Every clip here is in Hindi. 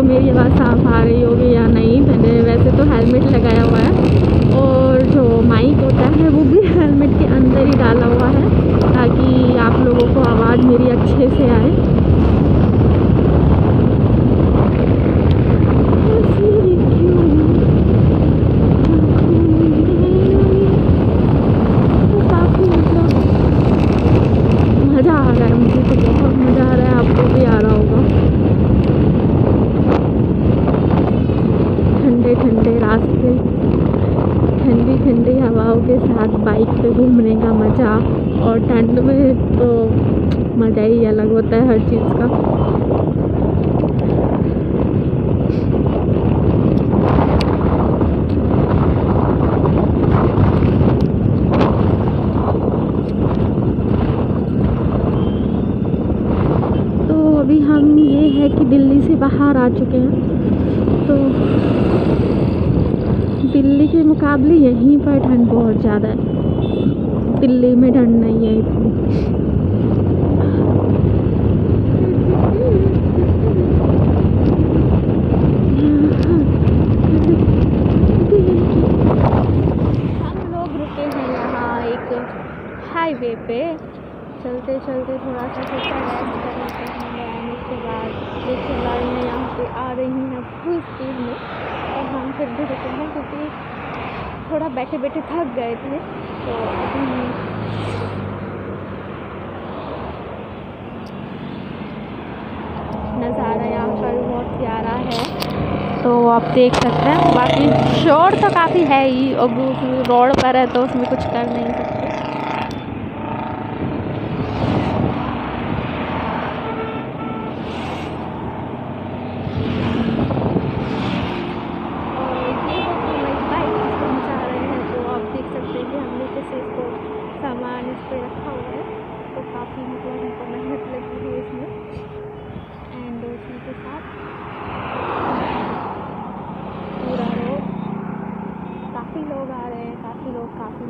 मेरी आवाज़ साफ आ रही होगी या नहीं। मैंने वैसे तो हेलमेट लगाया हुआ है और जो माइक होता है वो भी हेलमेट के अंदर ही डाला हुआ है ताकि आप लोगों को आवाज़ मेरी अच्छे से आए। मज़ा आ रहा है, मुझे तो बहुत मज़ा आ रहा है, आपको भी आ रहा होगा। ठंडे ठंडे रास्ते, ठंडी ठंडी हवाओं के साथ बाइक पे घूमने का मज़ा, और ठंड में तो मज़ा ही अलग होता है हर चीज़ का। अभी हम ये है कि दिल्ली से बाहर आ चुके हैं, तो दिल्ली के मुकाबले यहीं पर ठंड बहुत ज़्यादा है। दिल्ली में ठंड नहीं है इतनी। हम लोग रुके हैं यहाँ एक हाईवे पे, चलते चलते थोड़ा सा सोचा रेस्ट कर लेते हैं। उसके बाद देखिए गाड़ियाँ यहाँ पे आ रही हैं फुल स्पीड में, और हम फिर भी रुके हैं क्योंकि थोड़ा बैठे बैठे थक गए थे। तो अभी नज़ारा यहाँ पर बहुत प्यारा है, तो आप देख सकते हैं। बाकी शोर तो काफ़ी है ही, अब रोड पर है तो उसमें कुछ कर नहीं सकते। सामान इस पर रखा हुआ है, तो काफ़ी मतलब हमको मेहनत लगी है इसमें। एंड उसी के साथ पूरा रोड, काफ़ी लोग आ रहे हैं, काफ़ी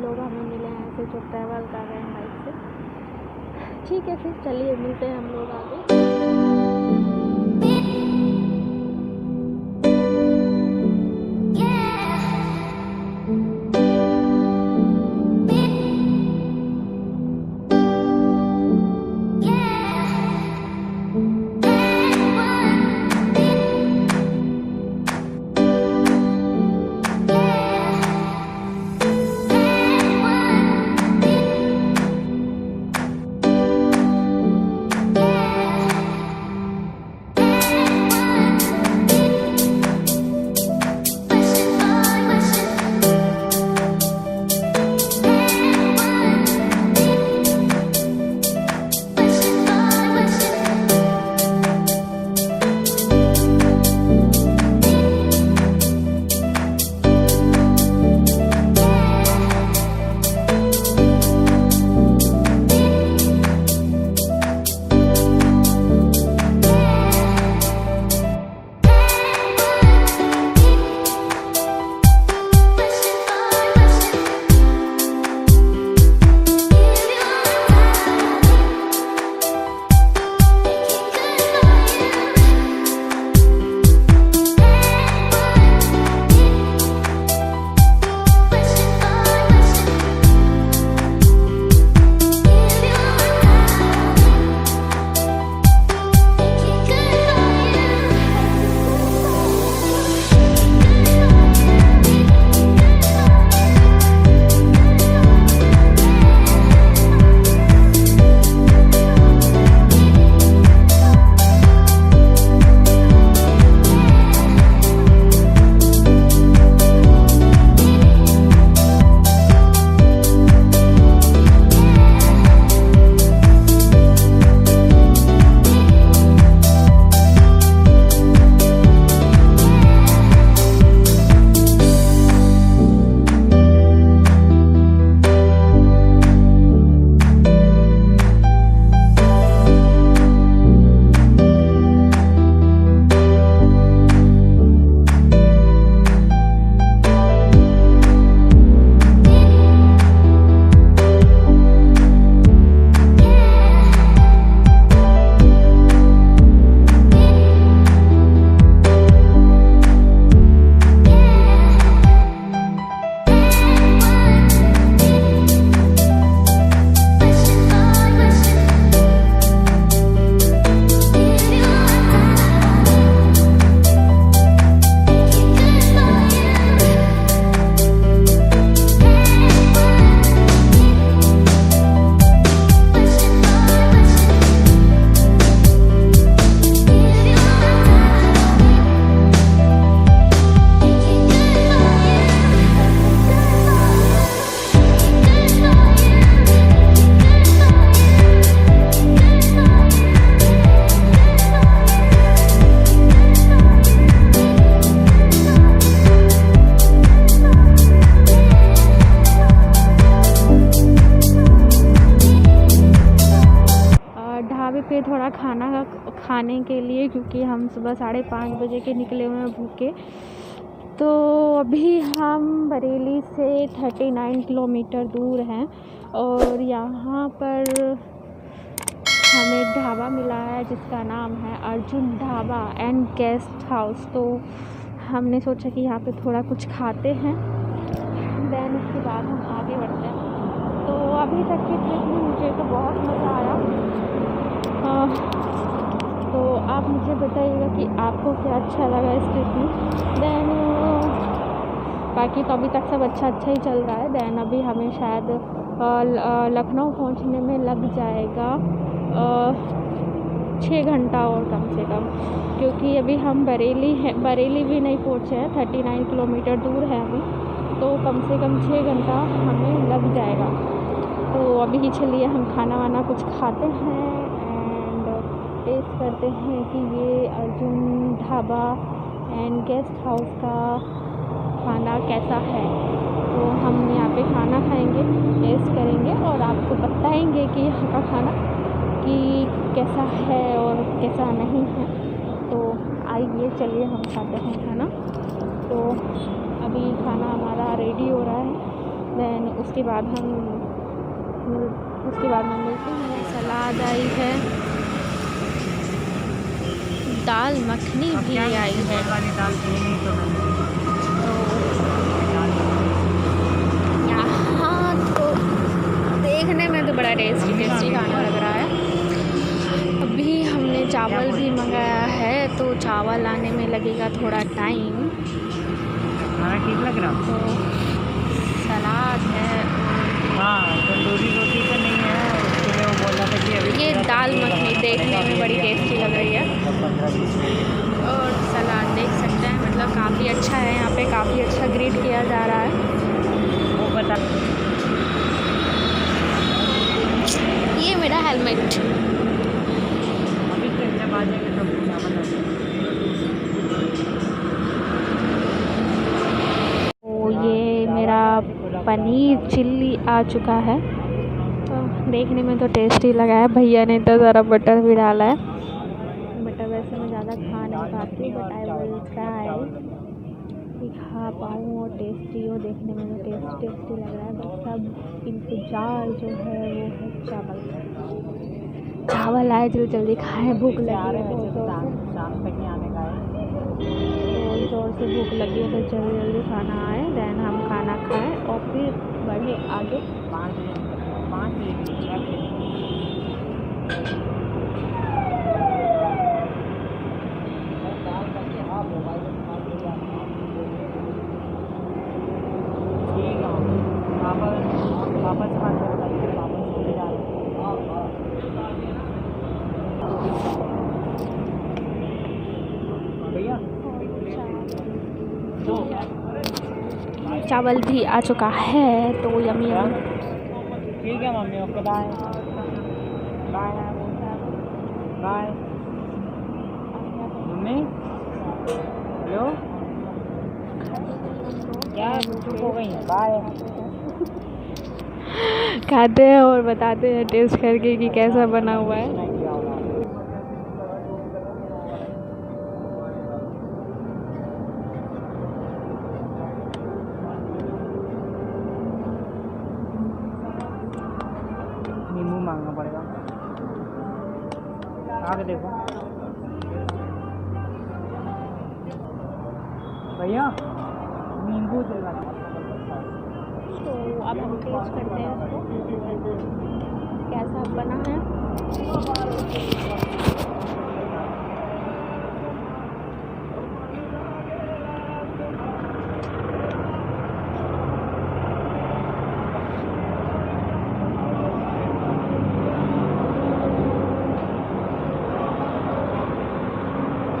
लोग हमें मिले हैं ऐसे जो ट्रैवल कर रहे हैं बाइक से। ठीक है, फिर चलिए मिलते हैं हम लोग आगे। थोड़ा खाना खाने के लिए, क्योंकि हम सुबह 5:30 बजे के निकले हुए हैं भूखे। तो अभी हम बरेली से 39 किलोमीटर दूर हैं और यहाँ पर हमें ढाबा मिला है जिसका नाम है Arjun dhaba and guest house. तो हमने सोचा कि यहाँ पे थोड़ा कुछ खाते हैं, देन उसके बाद हम आगे बढ़ते हैं। तो अभी तक की ट्रिप में मुझे तो बहुत मज़ा आया। तो आप मुझे बताइएगा कि आपको क्या अच्छा लगा इस ट्रिप में। देन बाकी तो अभी तक सब अच्छा ही चल रहा है। देन अभी हमें शायद लखनऊ पहुंचने में लग जाएगा 6 घंटा और कम से कम, क्योंकि अभी हम बरेली भी नहीं पहुँचे हैं, 39 किलोमीटर दूर है अभी, तो कम से कम 6 घंटा हमें लग जाएगा। तो अभी चलिए हम खाना वाना कुछ खाते हैं एंड टेस्ट करते हैं कि ये Arjun dhaba and guest house का खाना कैसा है। तो हम यहाँ पे खाना खाएंगे, टेस्ट करेंगे और आपको बताएंगे कि यहाँ का खाना कि कैसा है और कैसा नहीं है। तो आइए चलिए हम खाते हैं खाना। तो अभी खाना हमारा रेडी हो रहा है, देन उसके बाद हम मिलते हैं। सलाद आई है, दाल मखनी भी आई है। तो यहाँ तो देखने में तो बड़ा टेस्टी खाना लग रहा है। अभी हमने चावल भी मंगाया है, तो चावल आने में लगेगा थोड़ा टाइम। ठीक लग रहा तो सलाद है, हाँ तंदूरी रोटी तो नहीं है, उसके लिए वो बोल रहा था कि अभी ये दाल मखनी देखने में बड़ी टेस्टी लग रही है। और सलाद देख सकते हैं, मतलब काफ़ी अच्छा है, यहाँ पे काफ़ी अच्छा ग्रीट किया जा रहा है। वो बता, ये मेरा हेलमेट। अभी तो जब आ जाएंगे तब क्या बता। तो ये मेरा पनीर चिल्ली आ चुका है, तो देखने में तो टेस्टी लगा है। भैया ने तो ज़रा बटर भी डाला है। बटर वैसे मैं ज़्यादा खा नहीं पाती, बट आई विल ट्राई कि खा पाऊँ और टेस्टी हो। देखने में तो टेस्टी लग रहा है। बस सब इंतज़ार जो है वो है चावल आए, जल्दी खाएँ, भूख लगी है बहुत शाम तक ही आने का है, ज़ोर से भूख लगी है, तो जल्दी खाना आए, देन हम खाना खाएं और फिर बढ़े आगे। 5 वापस भैया चावल भी आ चुका है, तो यमी ठीक है mummy, okay bye bye bye mummy. Hello, क्या चुप हो गई? बाय। खाते हैं और बताते हैं टेस्ट करके कि कैसा बना हुआ है। नींबू मांगना पड़ेगा, आगे देखो भैया, नींबू देगा। तो अब हम टेस्ट करते हैं उसको कैसा बना है।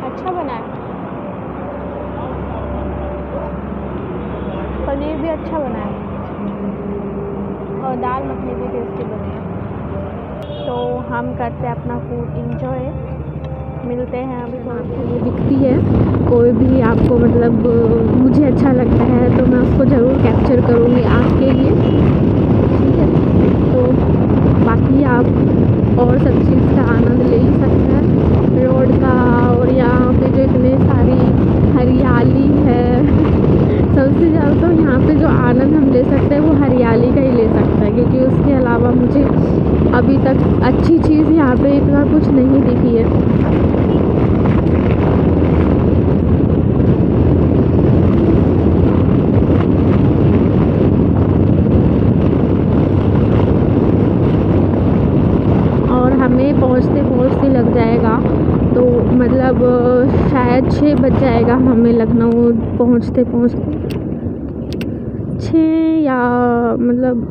अच्छा बना है, पनीर भी अच्छा बना है और दाल मखनी भी टेस्टी बनी है। तो हम करते हैं अपना फूड इंजॉय, मिलते हैं अभी थोड़ी सी दिखती है। कोई भी आपको मतलब मुझे अच्छा लगता है तो मैं उसको ज़रूर कैप्चर करूँगी आपके लिए, ठीक है। तो बाकी आप और सब चीज़ का आनंद ले ही सकते हम ले सकते हैं वो हरियाली का ही ले सकते हैं, क्योंकि उसके अलावा मुझे अभी तक अच्छी चीज़ यहाँ पे इतना कुछ नहीं दिखी है। और हमें पहुँचते पहुँचते लग जाएगा, तो मतलब शायद 6 बज जाएगा हमें लखनऊ पहुँचते पहुँचते, 6 या मतलब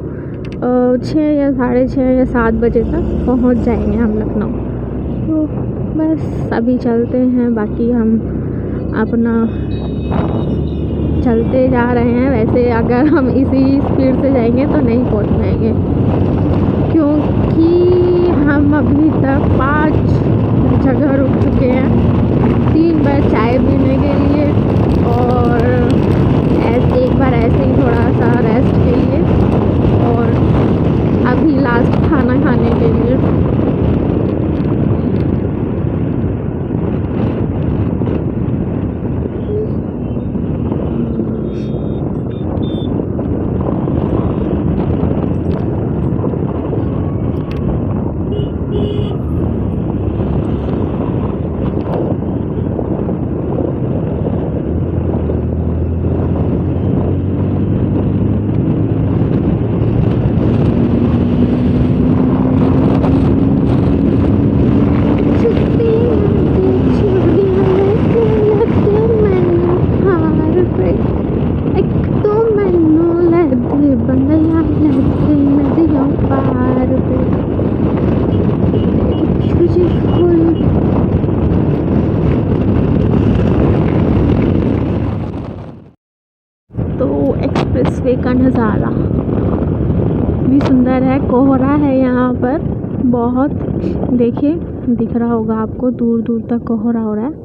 6 या 6:30 या 7 बजे तक पहुँच जाएंगे हम लखनऊ। तो बस अभी चलते हैं, बाकी हम अपना चलते जा रहे हैं। वैसे अगर हम इसी स्पीड से जाएंगे तो नहीं पहुँच पाएंगे, क्योंकि हम अभी तक 5 जगह रुक चुके हैं, 3 बार चाय पीने के लिए और ऐसे एक बार ऐसे ही थोड़ा सा रेस्ट के लिए, और अभी लास्ट खाना खाने के लिए। तो एक्सप्रेसवे का नज़ारा भी सुंदर है। कोहरा है यहाँ पर बहुत, देखिए दिख रहा होगा आपको, दूर दूर तक कोहरा हो रहा है।